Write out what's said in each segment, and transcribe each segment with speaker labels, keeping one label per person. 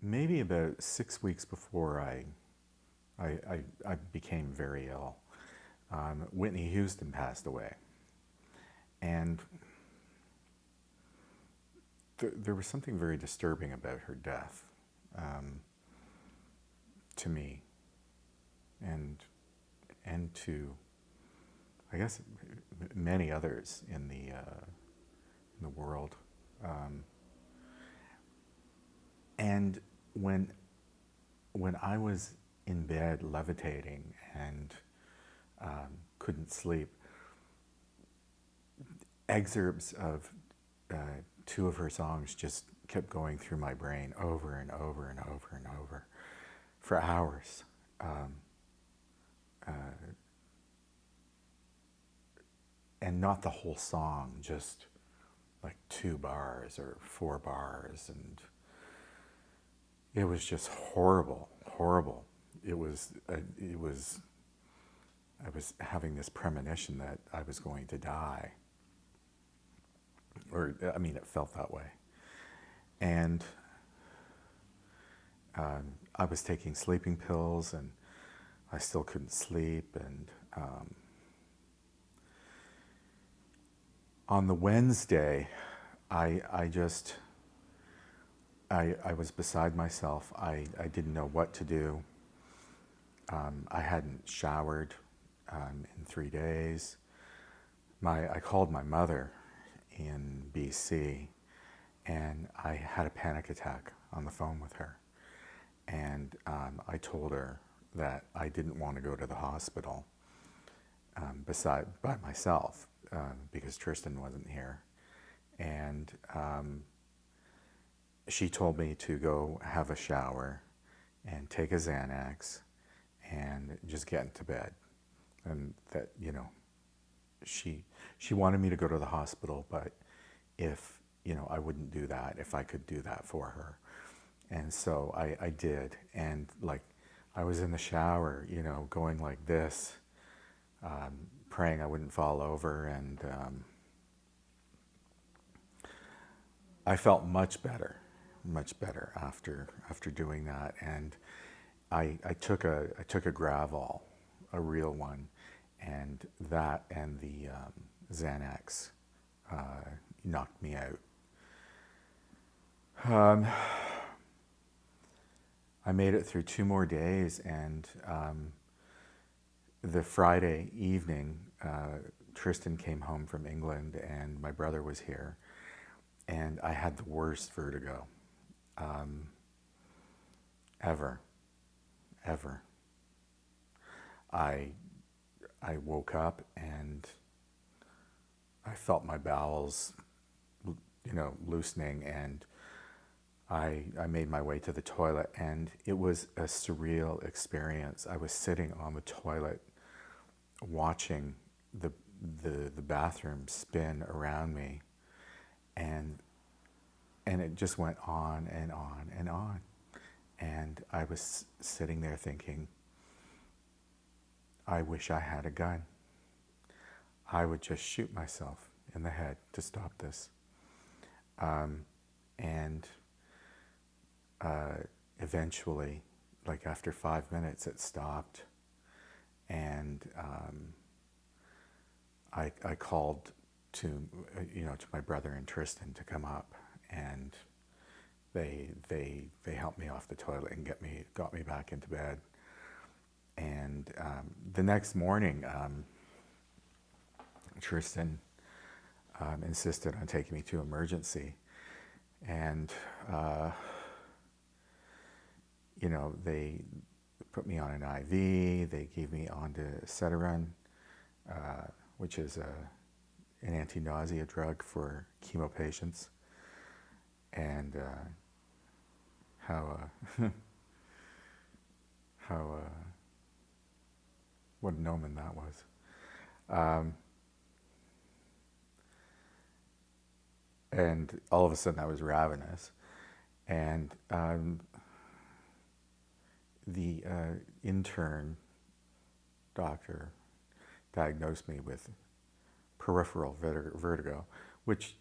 Speaker 1: maybe about 6 weeks before I became very ill, Whitney Houston passed away. And there was something very disturbing about her death, to me, and to, I guess, many others in the world. And when I was in bed levitating and couldn't sleep, excerpts of two of her songs just kept going through my brain over and over and over and over for hours. And not the whole song, just like 2 bars or 4 bars, and it was just horrible, horrible. I was having this premonition that I was going to die, or I mean, it felt that way. And I was taking sleeping pills, and I still couldn't sleep. And on the Wednesday, I was beside myself. I didn't know what to do. I hadn't showered in 3 days. I called my mother in BC, and I had a panic attack on the phone with her. And I told her that I didn't want to go to the hospital by myself because Tristan wasn't here. And she told me to go have a shower and take a Xanax and just get into bed. And that, she wanted me to go to the hospital, but if, I wouldn't do that, if I could do that for her. And so I did. And like, I was in the shower, going like this, praying I wouldn't fall over. And I felt much better after doing that. And I took a Gravol, a real one, and that and the Xanax knocked me out. I made it through 2 more days, and the Friday evening, Tristan came home from England, and my brother was here, and I had the worst vertigo ever. I woke up and I felt my bowels, loosening, and I made my way to the toilet, and it was a surreal experience. I was sitting on the toilet watching the bathroom spin around me, and it just went on and on and on. And I was sitting there thinking, I wish I had a gun. I would just shoot myself in the head to stop this. And eventually, like after 5 minutes, it stopped. And I called to my brother and Tristan to come up, and they helped me off the toilet and got me back into bed. And the next morning, Tristan insisted on taking me to emergency, and they put me on an IV. They gave me onto Cetiron, which is an anti-nausea drug for chemo patients. And what an omen that was. And all of a sudden I was ravenous. And the intern doctor diagnosed me with peripheral vertigo, which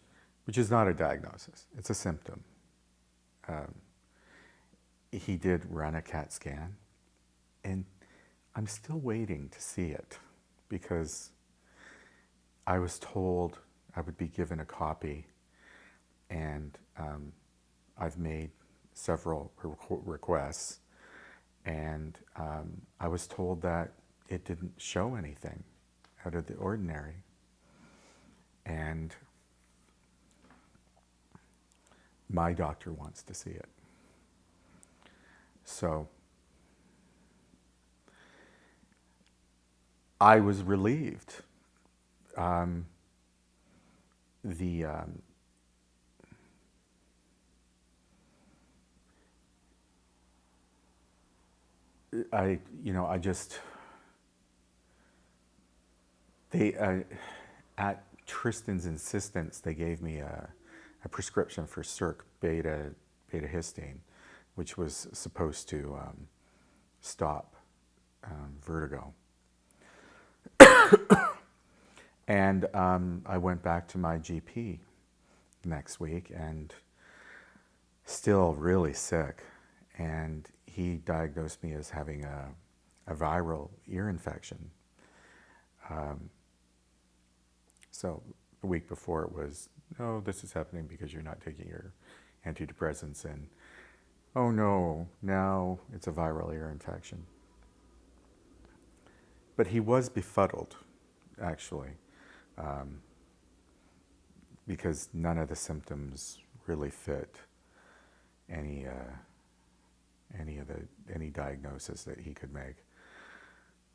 Speaker 1: is not a diagnosis, it's a symptom. he did run a CAT scan, and I'm still waiting to see it because I was told I would be given a copy, and I've made several requests, and I was told that it didn't show anything out of the ordinary. And my doctor wants to see it. So I was relieved. The I just they at Tristan's insistence, they gave me a prescription for Circ beta histine, which was supposed to stop vertigo. And I went back to my GP next week and still really sick. And he diagnosed me as having a viral ear infection. So the week before it was, oh, this is happening because you're not taking your antidepressants, and oh no, now it's a viral ear infection. But he was befuddled, actually, because none of the symptoms really fit any diagnosis that he could make.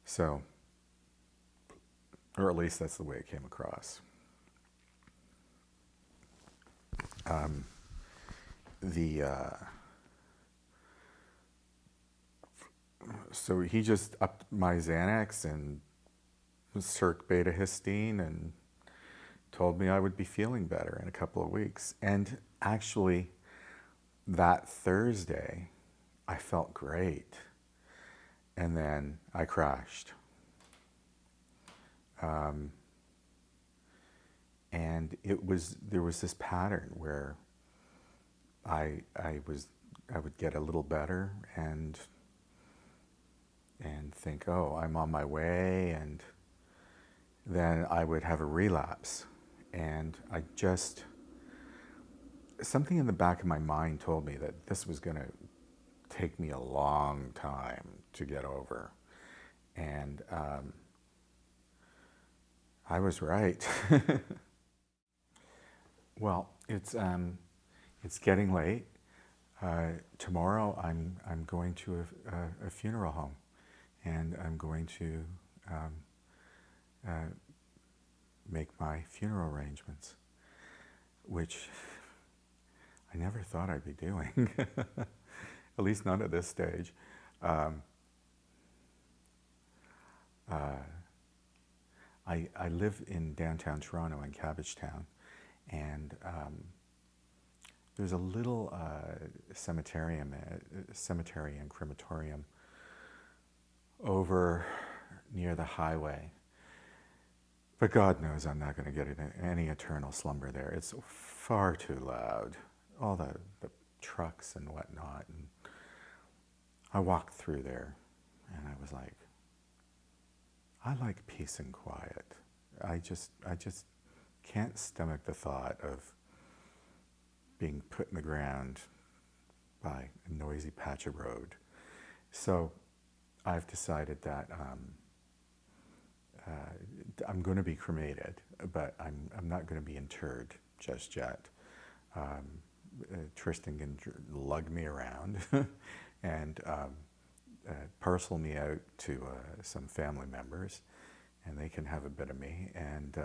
Speaker 1: So, or at least that's the way it came across. So he just upped my Xanax and Circ beta histine and told me I would be feeling better in a couple of weeks. And actually, that Thursday, I felt great. And then I crashed. And there was this pattern where I would get a little better and think, oh, I'm on my way, and then I would have a relapse. And something in the back of my mind told me that this was going to take me a long time to get over. And I was right. Well, it's getting late. Tomorrow I'm going to a funeral home, and I'm going to make my funeral arrangements, which I never thought I'd be doing, at least not at this stage. I live in downtown Toronto in Cabbagetown, and there's a little cemetery and crematorium over near the highway. But God knows I'm not going to get any eternal slumber there. It's far too loud, all the trucks and whatnot. And I walked through there, and I was like, I like peace and quiet. I just can't stomach the thought of being put in the ground by a noisy patch of road. So I've decided that I'm going to be cremated, but I'm not going to be interred just yet. Tristan can lug me around and parcel me out to some family members, and they can have a bit of me. And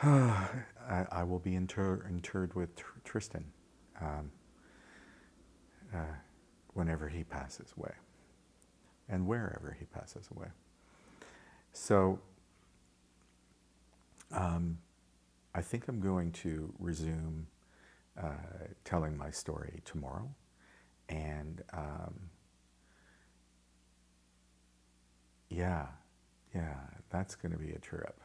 Speaker 1: I will be interred with Tristan whenever he passes away, and wherever he passes away. So I think I'm going to resume telling my story tomorrow, and yeah, that's going to be a trip.